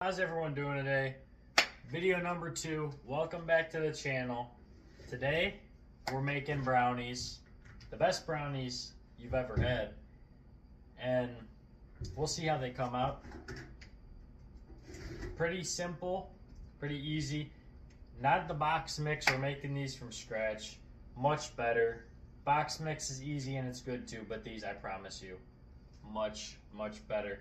How's everyone doing today? Video number 2. Welcome back to the channel. Today we're making brownies, the best brownies you've ever had, and we'll see how they come out. Pretty simple, pretty easy. Not the box mix. We're making these from scratch. Much better. Box mix is easy and it's good too, but these, I promise you, much better.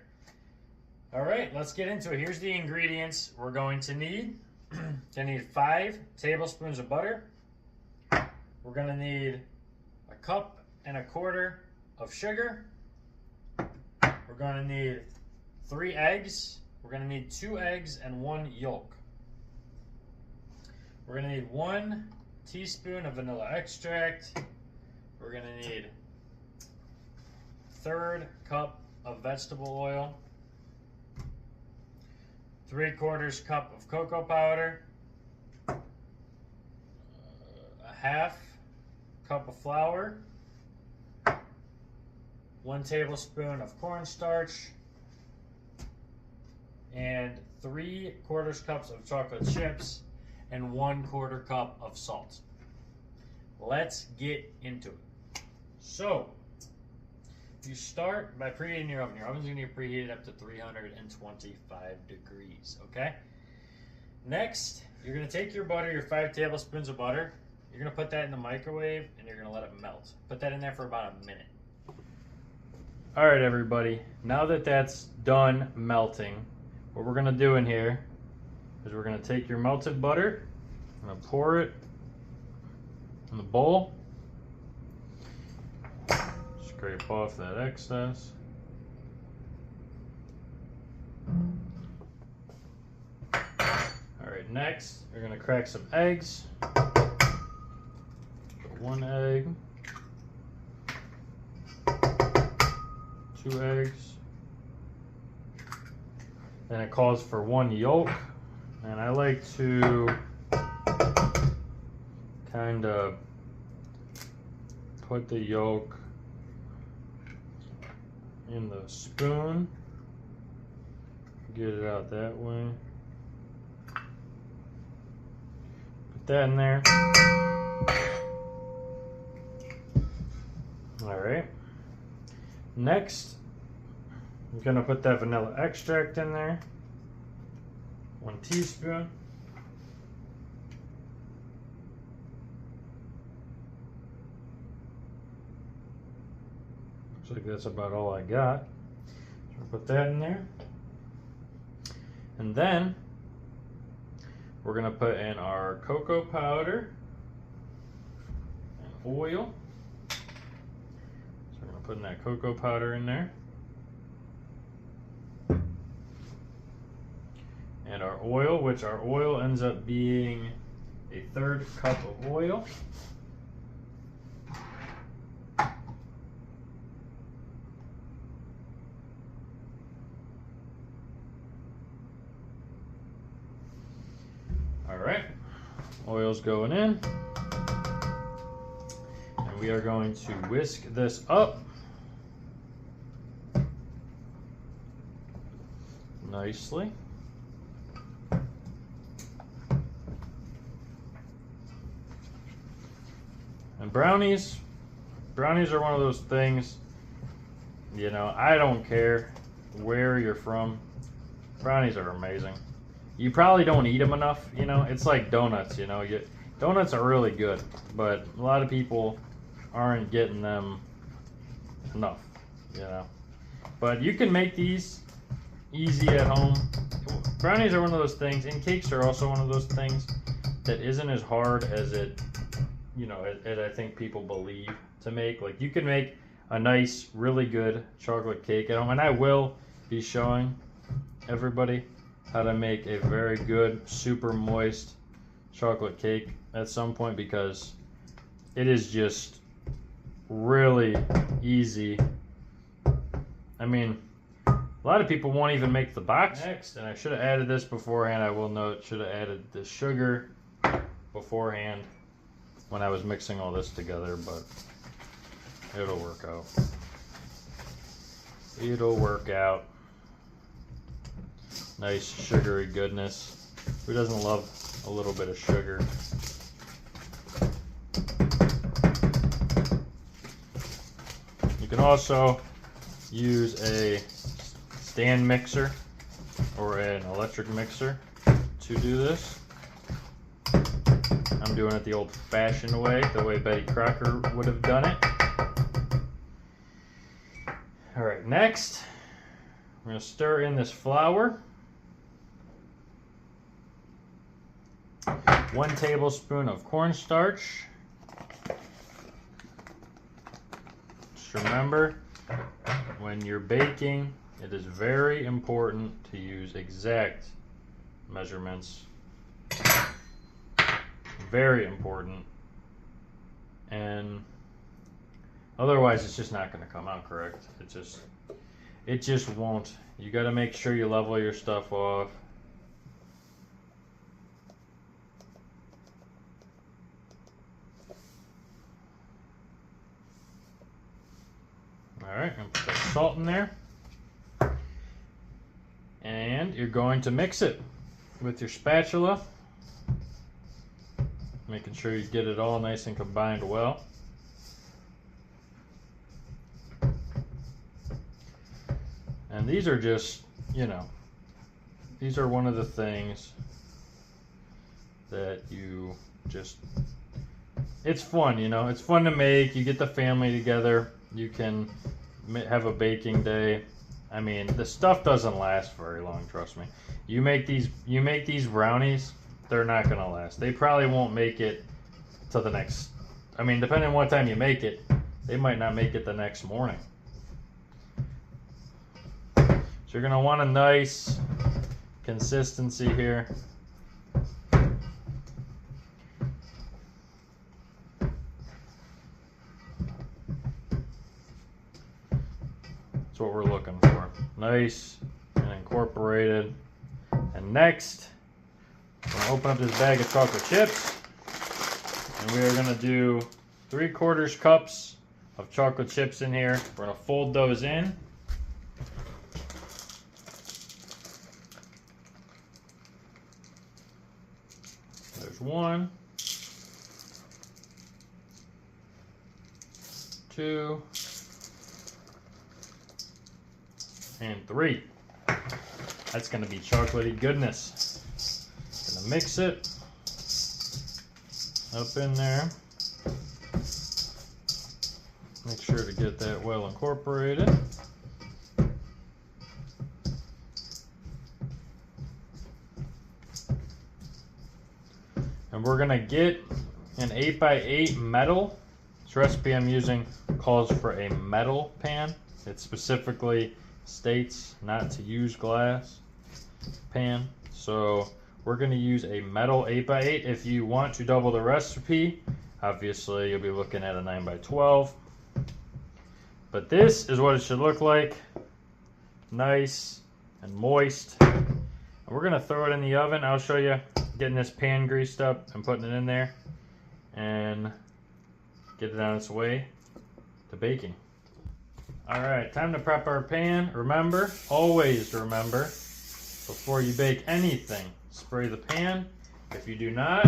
All right, let's get into it. Here's the ingredients we're going to need. 5 tablespoons of butter. We're going to need 1.25 cups of sugar. We're going to need 3 eggs. We're going to need 2 eggs and 1 yolk. We're going to need 1 teaspoon of vanilla extract. We're going to need 1/3 cup of vegetable oil. 3/4 cup of cocoa powder, 1/2 cup of flour, 1 tablespoon of cornstarch, and 3/4 cups of chocolate chips, and 1/4 cup of salt. Let's get into it. So, you start by preheating your oven. Your oven's going to get preheated up to 325 degrees, okay? Next, you're going to take your butter, your 5 tablespoons of butter. You're going to put that in the microwave, and you're going to let it melt. Put that in there for about a minute. All right, everybody. Now that that's done melting, what we're going to do in here is we're going to take your melted butter. I'm going to pour it in the bowl. Scrape off that excess. All right, next you're gonna crack some eggs. Put 1 egg, 2 eggs. Then it calls for 1 yolk, and I like to kind of put the yolk in the spoon, get it out that way, put that in there. All right, next I'm gonna put that vanilla extract in there, 1 teaspoon. Looks like that's about all I got. So I'll put that in there. And then we're gonna put in our cocoa powder and oil. So we're gonna put in that cocoa powder in there. And our oil, which our oil ends up being 1/3 cup of oil. All right, oil's going in, and we are going to whisk this up nicely. And brownies are one of those things, you know, I don't care where you're from, brownies are amazing. You probably don't eat them enough, you know. It's like donuts, you know. Donuts are really good, but a lot of people aren't getting them enough, you know. But you can make these easy at home. Brownies are one of those things, and cakes are also one of those things that isn't as hard as it, you know, as I think people believe to make. Like, you can make a nice, really good chocolate cake at home, and I will be showing everybody how to make a very good, super moist chocolate cake at some point, because it is just really easy. I mean, a lot of people won't even make the box. Next, and I should have added this beforehand, I will note, should have added the sugar beforehand when I was mixing all this together, but it'll work out. It'll work out. Nice sugary goodness. Who doesn't love a little bit of sugar? You can also use a stand mixer or an electric mixer to do this. I'm doing it the old-fashioned way, the way Betty Crocker would have done it. All right, next, we're going to stir in this flour. 1 tablespoon of cornstarch. Just remember, when you're baking, it is very important to use exact measurements. Very important. And otherwise it's just not going to come out correct. It just won't. You got to make sure you level your stuff off. Alright, I'm going to put that salt in there. And you're going to mix it with your spatula, making sure you get it all nice and combined well. And these are just, you know, these are one of the things that you just, it's fun, you know, it's fun to make. You get the family together, you can have a baking day. I mean, the stuff doesn't last very long, trust me. You make these brownies, they're not gonna last. They probably won't make it to the next, I mean, depending on what time you make it, they might not make it the next morning. So you're gonna want a nice consistency here. That's what we're looking for. Nice and incorporated. And next, I'm gonna open up this bag of chocolate chips, and we are gonna do 3/4 cups of chocolate chips in here. We're gonna fold those in. There's 1, 2, and 3. That's gonna be chocolatey goodness. Gonna mix it up in there. Make sure to get that well incorporated. And we're gonna get an 8x8 metal. This recipe I'm using calls for a metal pan. It specifically states not to use glass pan. So we're going to use a metal 8x8. If you want to double the recipe, obviously you'll be looking at a 9x12. But this is what it should look like. Nice and moist. And we're going to throw it in the oven. I'll show you getting this pan greased up and putting it in there and get it on its way to baking. Alright, time to prep our pan. Remember, always remember, before you bake anything, spray the pan. If you do not,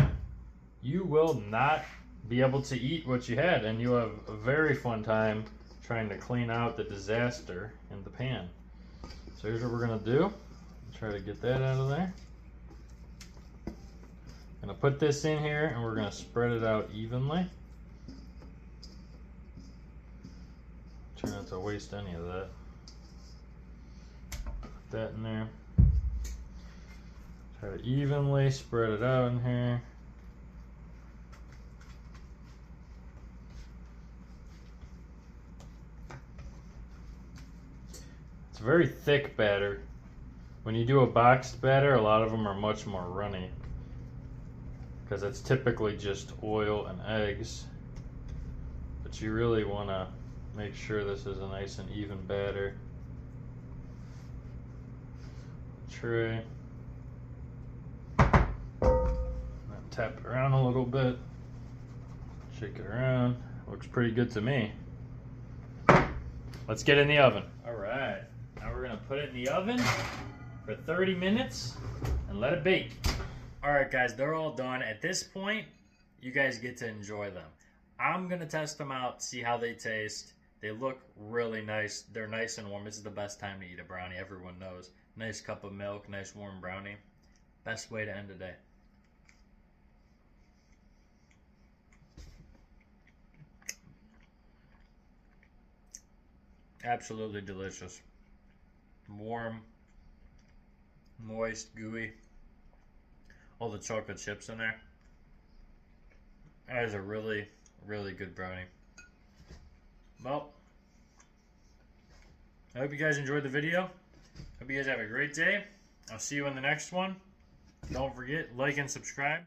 you will not be able to eat what you had, and you'll have a very fun time trying to clean out the disaster in the pan. So here's what we're going to do. Try to get that out of there. I'm going to put this in here, and we're going to spread it out evenly. Try not to waste any of that. Put that in there. Try to evenly spread it out in here. It's a very thick batter. When you do a boxed batter, a lot of them are much more runny because it's typically just oil and eggs. But you really want to make sure this is a nice and even batter. Tray. Tap it around a little bit. Shake it around. Looks pretty good to me. Let's get in the oven. Alright, now we're going to put it in the oven for 30 minutes and let it bake. Alright guys, they're all done. At this point, you guys get to enjoy them. I'm going to test them out, see how they taste. They look really nice. They're nice and warm. This is the best time to eat a brownie, everyone knows. Nice cup of milk, nice warm brownie. Best way to end the day. Absolutely delicious. Warm, moist, gooey. All the chocolate chips in there. That is a really, really good brownie. Well, I hope you guys enjoyed the video. Hope you guys have a great day. I'll see you in the next one. Don't forget, like and subscribe.